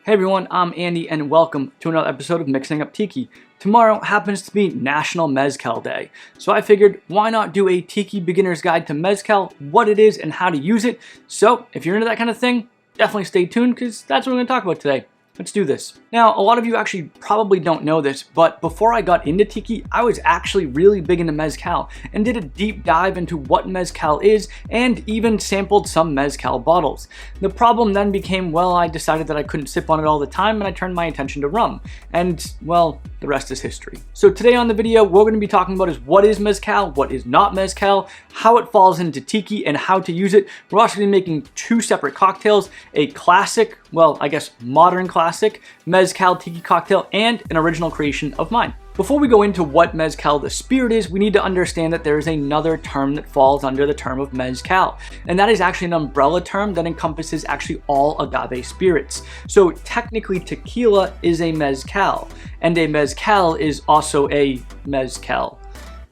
Hey everyone, I'm Andy and welcome to another episode of Mixing Up Tiki. Tomorrow happens to be National Mezcal Day, so I figured why not do a Tiki beginner's guide to Mezcal, what it is and how to use it. So if you're into that kind of thing, definitely stay tuned because that's what we're going to talk about today. Let's do this. Now, a lot of you actually probably don't know this, but before I got into Tiki, I was actually really big into Mezcal and did a deep dive into what Mezcal is and even sampled some Mezcal bottles. The problem then became, well, I decided that I couldn't sip on it all the time and I turned my attention to rum. And, well, the rest is history. So today on the video, what we're going to be talking about is what is Mezcal, what is not Mezcal, how it falls into Tiki, and how to use it. We're also going to be making two separate cocktails, a classic, well, I guess modern classic, Mezcal Tiki cocktail, and an original creation of mine. Before we go into what Mezcal the spirit is, we need to understand that there is another term that falls under the term of Mezcal, and that is actually an umbrella term that encompasses actually all agave spirits. So technically tequila is a Mezcal, and a Mezcal is also a Mezcal.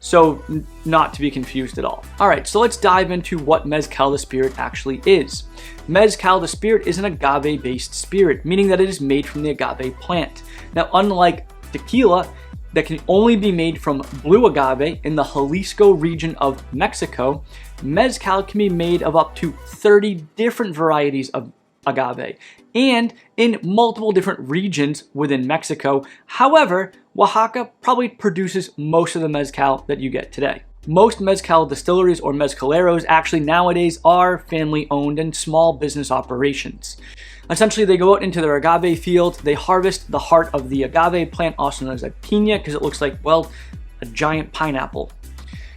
So not to be confused at all. Alright, so let's dive into what Mezcal the spirit actually is. Mezcal the spirit is an agave-based spirit, meaning that it is made from the agave plant. Now, unlike tequila, that can only be made from blue agave in the Jalisco region of Mexico, Mezcal can be made of up to 30 different varieties of agave and in multiple different regions within Mexico. However, Oaxaca probably produces most of the Mezcal that you get today. Most Mezcal distilleries or mezcaleros actually nowadays are family owned and small business operations. Essentially, they go out into their agave field, they harvest the heart of the agave plant, also known as a piña, because it looks like, well, a giant pineapple.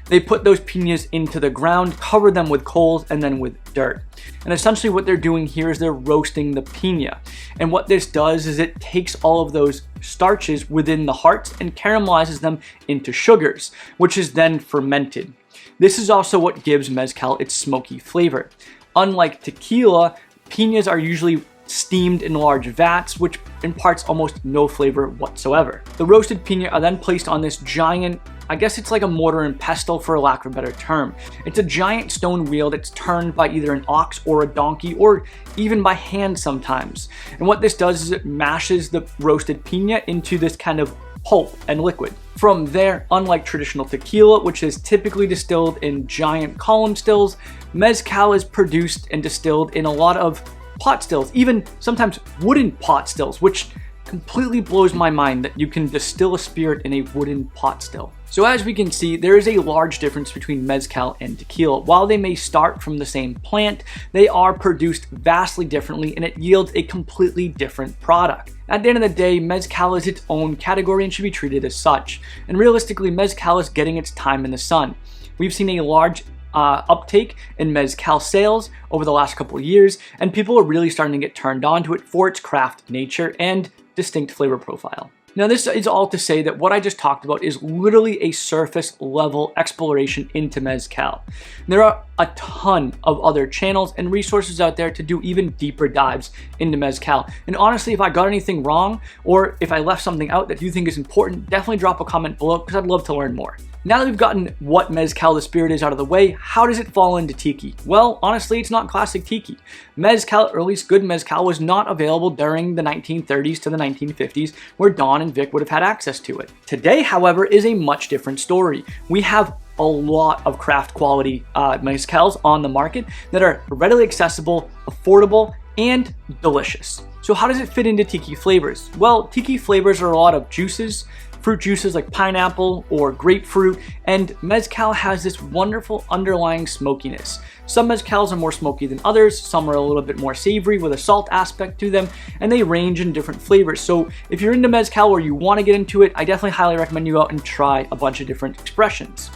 They put those piñas into the ground, cover them with coals, and then with dirt. And essentially what they're doing here is they're roasting the piña. And what this does is it takes all of those starches within the hearts and caramelizes them into sugars, which is then fermented. This is also what gives Mezcal its smoky flavor. Unlike tequila, piñas are usually steamed in large vats, which imparts almost no flavor whatsoever. The roasted piña are then placed on this giant, I guess it's like a mortar and pestle for lack of a better term. It's a giant stone wheel that's turned by either an ox or a donkey or even by hand sometimes. And what this does is it mashes the roasted piña into this kind of pulp and liquid. From there, unlike traditional tequila, which is typically distilled in giant column stills, Mezcal is produced and distilled in a lot of pot stills, even sometimes wooden pot stills, which completely blows my mind that you can distill a spirit in a wooden pot still. So as we can see, there is a large difference between Mezcal and tequila. While they may start from the same plant, they are produced vastly differently and it yields a completely different product. At the end of the day, Mezcal is its own category and should be treated as such. And realistically, Mezcal is getting its time in the sun. We've seen a large uptake in Mezcal sales over the last couple of years, and people are really starting to get turned on to it for its craft nature and distinct flavor profile. Now, this is all to say that what I just talked about is literally a surface level exploration into Mezcal. There are a ton of other channels and resources out there to do even deeper dives into Mezcal. And honestly, if I got anything wrong or if I left something out that you think is important, definitely drop a comment below because I'd love to learn more. Now that we've gotten what Mezcal the spirit is out of the way, how does it fall into Tiki? Well, honestly, it's not classic Tiki. Mezcal, or at least good Mezcal, was not available during the 1930s to the 1950s, where Don and Vic would have had access to it. Today, however, is a much different story. We have a lot of craft quality Mezcals on the market that are readily accessible, affordable, and delicious. So how does it fit into Tiki flavors? Well, Tiki flavors are a lot of juices, fruit juices like pineapple or grapefruit, and Mezcal has this wonderful underlying smokiness. Some Mezcals are more smoky than others, some are a little bit more savory with a salt aspect to them, and they range in different flavors. So if you're into Mezcal or you want to get into it, I definitely highly recommend you go out and try a bunch of different expressions.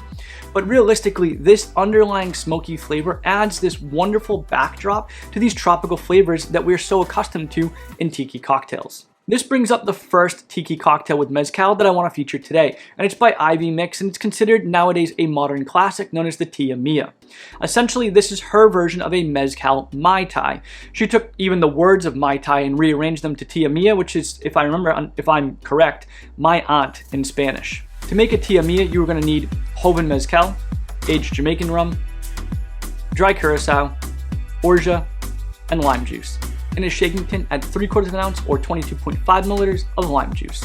But realistically, this underlying smoky flavor adds this wonderful backdrop to these tropical flavors that we're so accustomed to in Tiki cocktails. This brings up the first Tiki cocktail with Mezcal that I want to feature today, and it's by Ivy Mix, and it's considered nowadays a modern classic known as the Tia Mia. Essentially, this is her version of a Mezcal Mai Tai. She took even the words of Mai Tai and rearranged them to Tia Mia, which is, if I'm correct, my aunt in Spanish. To make a Tia Mia, you are going to need Joven Mezcal, aged Jamaican rum, dry curacao, orgeat, and lime juice. In a shaking tin, add 3/4 ounce or 22.5 milliliters of lime juice.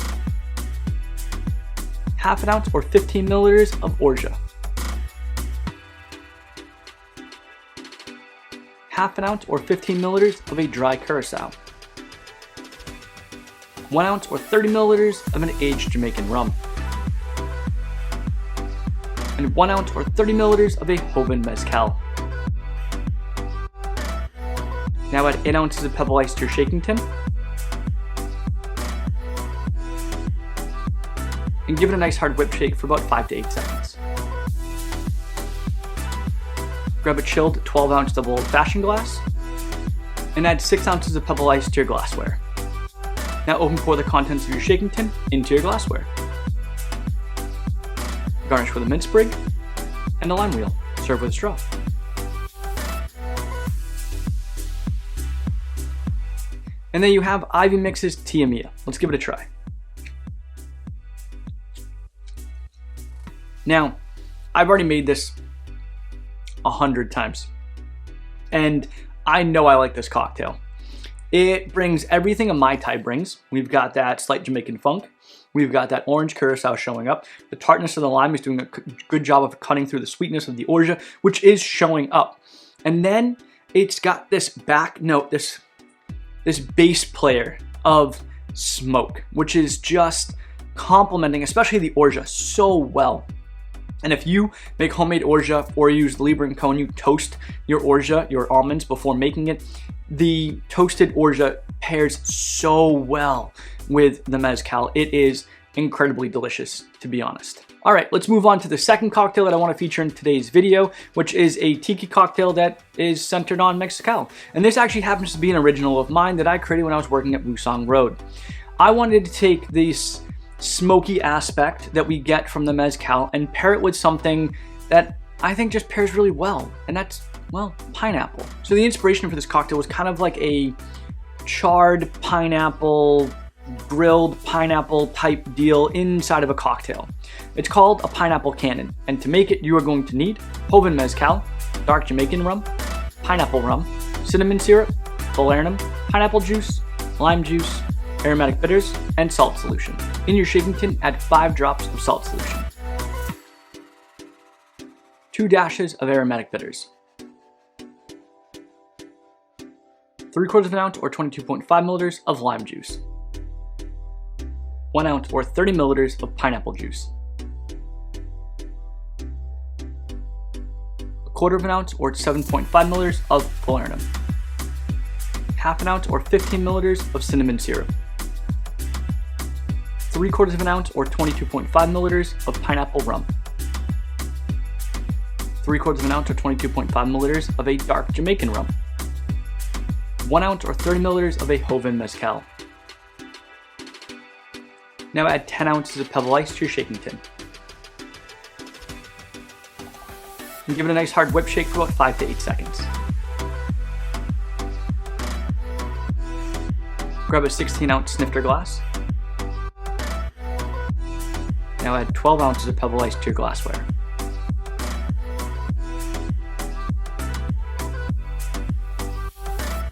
1/2 ounce or 15 milliliters of Orgeat. 1/2 ounce or 15 milliliters of a dry curacao. 1 ounce or 30 milliliters of an aged Jamaican rum. And 1 ounce or 30 milliliters of a Joven Mezcal. Now add 8 ounces of pebble ice to your shaking tin. And give it a nice hard whip shake for about 5 to 8 seconds. Grab a chilled 12-ounce double old-fashioned glass and add 6 ounces of pebble ice to your glassware. Now open pour the contents of your shaking tin into your glassware. Garnish with a mint sprig and a lime wheel. Serve with a straw. And then you have Ivy Mix's Tia Mia. Let's give it a try. Now, I've already made this 100 times, and I know I like this cocktail. It brings everything a Mai Tai brings. We've got that slight Jamaican funk. We've got that orange curacao showing up. The tartness of the lime is doing a good job of cutting through the sweetness of the Orgeat, which is showing up. And then it's got this back note, this bass player of smoke, which is just complementing, especially the Orgeat, so well. And if you make homemade Orgeat or use the Liqueur and Co, and you toast your Orgeat, your almonds, before making it, the toasted Orgeat pairs so well with the mezcal. It is incredibly delicious, to be honest. All right, let's move on to the second cocktail that I want to feature in today's video, which is a tiki cocktail that is centered on mezcal. And this actually happens to be an original of mine that I created when I was working at Wusong Road. I wanted to take this smoky aspect that we get from the mezcal and pair it with something that I think just pairs really well, and that's, well, pineapple. So the inspiration for this cocktail was kind of like a charred pineapple, grilled pineapple type deal inside of a cocktail. It's called a pineapple cannon, and to make it you are going to need Joven Mezcal, dark Jamaican rum, pineapple rum, cinnamon syrup, Falernum, pineapple juice, lime juice, aromatic bitters, and salt solution. In your shaking tin, add 5 drops of salt solution, 2 dashes of aromatic bitters, 3/4 ounce or 22.5 milliliters of lime juice, 1 ounce or 30 milliliters of pineapple juice, 1/4 ounce or 7.5 milliliters of Falernum, 1/2 ounce or 15 milliliters of cinnamon syrup, 3/4 ounce or 22.5 milliliters of pineapple rum, 3/4 ounce or 22.5 milliliters of a dark Jamaican rum, 1 ounce or 30 milliliters of a Joven Mezcal. Now add 10 ounces of pebble ice to your shaking tin. And give it a nice hard whip shake for about 5 to 8 seconds. Grab a 16-ounce snifter glass. Now add 12 ounces of pebble ice to your glassware.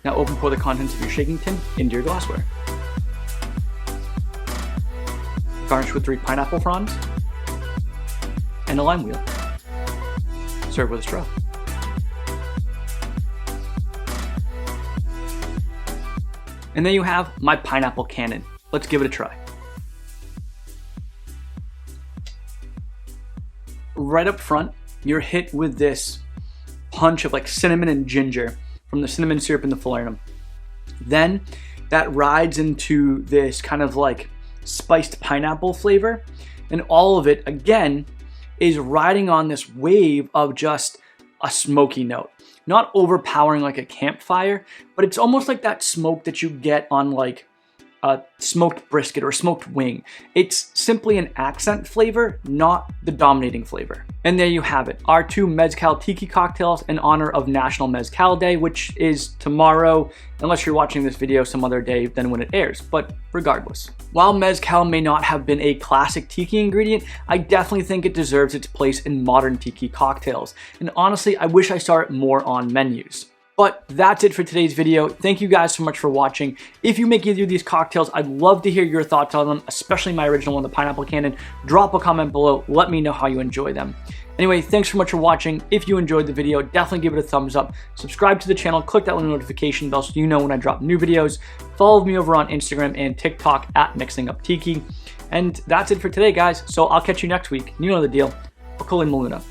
Now open pour the contents of your shaking tin into your glassware. Garnish with 3 pineapple fronds and a lime wheel. Serve with a straw. And there you have my pineapple cannon. Let's give it a try. Right up front, you're hit with this punch of like cinnamon and ginger from the cinnamon syrup and the Falernum. Then that rides into this kind of like spiced pineapple flavor, and all of it again is riding on this wave of just a smoky note. Not overpowering like a campfire, but it's almost like that smoke that you get on like a smoked brisket or a smoked wing. It's simply an accent flavor, not the dominating flavor. And there you have it, our 2 Mezcal Tiki cocktails in honor of National Mezcal Day, which is tomorrow, unless you're watching this video some other day than when it airs, but regardless. While Mezcal may not have been a classic Tiki ingredient, I definitely think it deserves its place in modern Tiki cocktails. And honestly, I wish I saw it more on menus. But that's it for today's video. Thank you guys so much for watching. If you make either of these cocktails, I'd love to hear your thoughts on them, especially my original one, the Pineapple Cannon. Drop a comment below. Let me know how you enjoy them. Anyway, thanks so much for watching. If you enjoyed the video, definitely give it a thumbs up. Subscribe to the channel, click that little notification bell so you know when I drop new videos. Follow me over on Instagram and TikTok at Mixing Up Tiki. And that's it for today, guys. So I'll catch you next week. You know the deal. Okoli Maluna.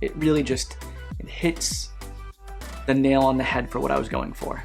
It really just hits the nail on the head for what I was going for.